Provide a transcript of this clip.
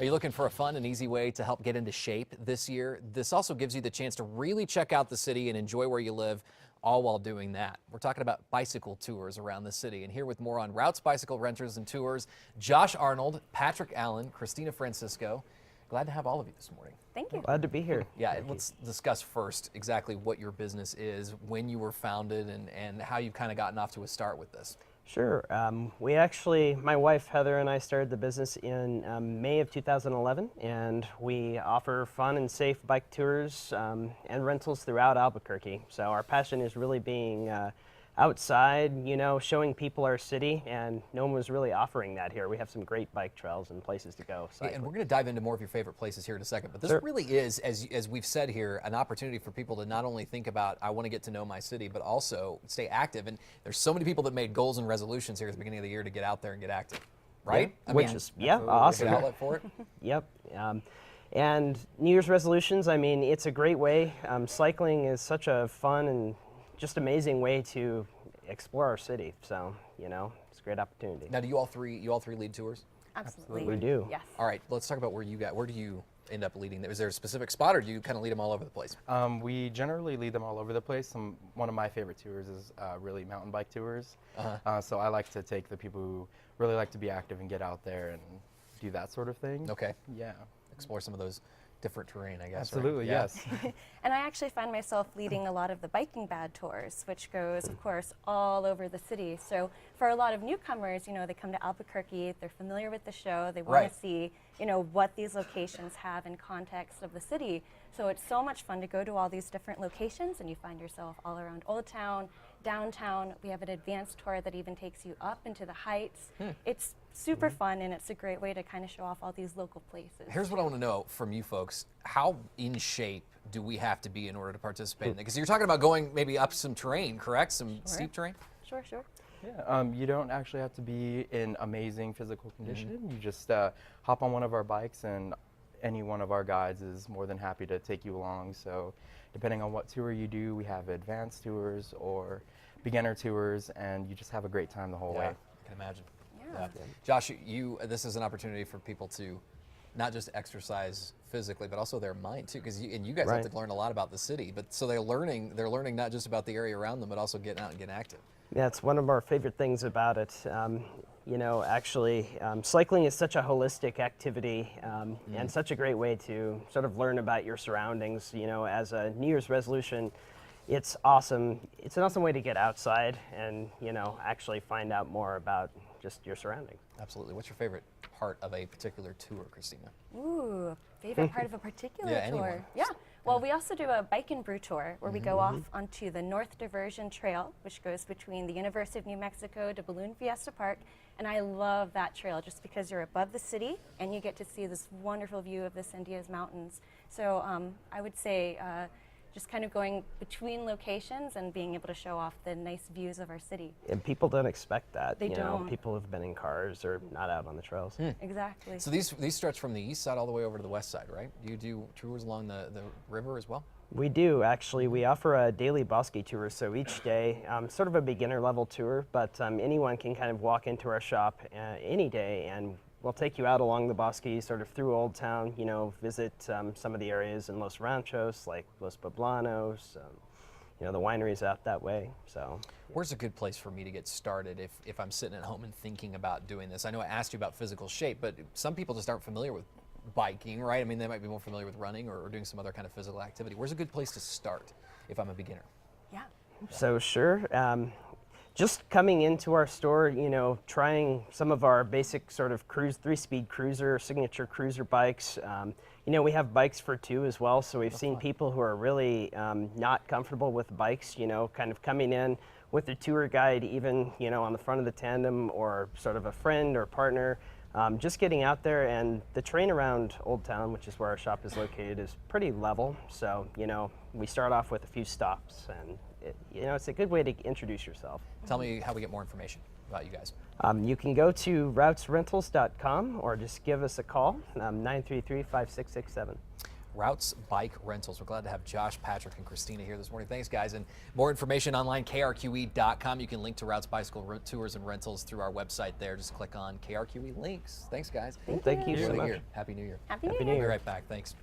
Are you looking for a fun and easy way to help get into shape this year? This also gives you the chance to really check out the city and enjoy where you live, all while doing that. We're talking about bicycle tours around the city, and here with more on routes, bicycle renters, and tours, Josh Arnold, Patrick Allen, Christina Francisco. Glad to have all of you this morning. Thank you. Glad to be here. Yeah, let's discuss first exactly what your business is, when you were founded, and how you've kind of gotten off to a start with this. Sure. We actually, my wife Heather and I started the business in May of 2011, and we offer fun and safe bike tours and rentals throughout Albuquerque. So our passion is really being outside, you know, showing people our city, and no one was really offering that here. We have some great bike trails and places to go. Yeah, and we're going to dive into more of your favorite places here in a second, but this Sure. really is, as we've said here, an opportunity for people to not only think about, I want to get to know my city, but also stay active. And there's so many people that made goals and resolutions here at the beginning of the year to get out there and get active, right? Yeah, which is, awesome. An outlet for it. Yep. And New Year's resolutions, I mean, it's a great way. Cycling is such a fun and just amazing way to explore our city. So, you know, it's a great opportunity. Now, do you all three lead tours? Absolutely. We do. Yes. All right, let's talk about where do you end up leading? Is there a specific spot, or do you kind of lead them all over the place? We generally lead them all over the place. One of my favorite tours is really mountain bike tours. So I like to take the people who really like to be active and get out there and do that sort of thing. Okay. Yeah. Explore some of those different terrain, I guess. Absolutely, right? yes. And I actually find myself leading a lot of the biking bad tours, which goes, of course, all over the city. So for a lot of newcomers, you know, they come to Albuquerque, they're familiar with the show, they want to see, you know, what these locations have in context of the city. So it's so much fun to go to all these different locations, and you find yourself all around Old Town, downtown. We have an advanced tour that even takes you up into the Heights. It's super fun, and it's a great way to kind of show off all these local places. Here's what I want to know from you folks. How in shape do we have to be in order to participate in it? Because you're talking about going maybe up some terrain, correct? Some steep terrain? Sure. Yeah, you don't actually have to be in amazing physical condition. You just hop on one of our bikes, and any one of our guides is more than happy to take you along. So depending on what tour you do, we have advanced tours or beginner tours, and you just have a great time the whole way. I can imagine. Yeah. Josh, this is an opportunity for people to not just exercise physically, but also their mind too, because you guys have to learn a lot about the city. But so they're learning not just about the area around them, but also getting out and getting active. Yeah, it's one of our favorite things about it. You know, actually, cycling is such a holistic activity and such a great way to sort of learn about your surroundings. You know, as a New Year's resolution, it's awesome. It's an awesome way to get outside and, you know, actually find out more about just your surroundings. Absolutely. What's your favorite part of a particular tour, Christina? Ooh, favorite part of a particular tour? Anyone. Yeah. Well, we also do a bike and brew tour where we go off onto the North Diversion Trail, which goes between the University of New Mexico to Balloon Fiesta Park. And I love that trail just because you're above the city and you get to see this wonderful view of the Sandias Mountains. So I would say just kind of going between locations and being able to show off the nice views of our city. And people don't expect that. They don't. Know, people have been in cars or not out on the trails. Exactly. So these stretch from the east side all the way over to the west side, right? Do you do tours along the river as well? We do, actually. We offer a daily bosque tour, so each day, sort of a beginner level tour, but anyone can kind of walk into our shop any day, and we'll take you out along the bosque, sort of through Old Town, you know, visit some of the areas in Los Ranchos, like Los Poblanos, you know, the wineries out that way. So, where's a good place for me to get started if I'm sitting at home and thinking about doing this? I know I asked you about physical shape, but some people just aren't familiar with biking, right? I mean, they might be more familiar with running or doing some other kind of physical activity. Where's a good place to start if I'm a beginner? Yeah. So sure. Just coming into our store, you know, trying some of our basic sort of three-speed cruiser, signature cruiser bikes. You know, we have bikes for two as well, so we've seen people who are really not comfortable with bikes, you know, kind of coming in with a tour guide, even, you know, on the front of the tandem, or sort of a friend or partner. Just getting out there, and the terrain around Old Town, which is where our shop is located, is pretty level. So, you know, we start off with a few stops, and you know, it's a good way to introduce yourself. Tell me how we get more information about you guys. You can go to routesrentals.com or just give us a call, 933-5667. Routes Bike Rentals. We're glad to have Josh, Patrick, and Christina here this morning. Thanks, guys. And more information online, krqe.com. You can link to Routes Bicycle Tours and Rentals through our website there. Just click on KRQE links. Thanks, guys. Thank you Enjoy so the much. year. Happy New Year. Happy New Happy Year. New We'll be Year. right back. Thanks.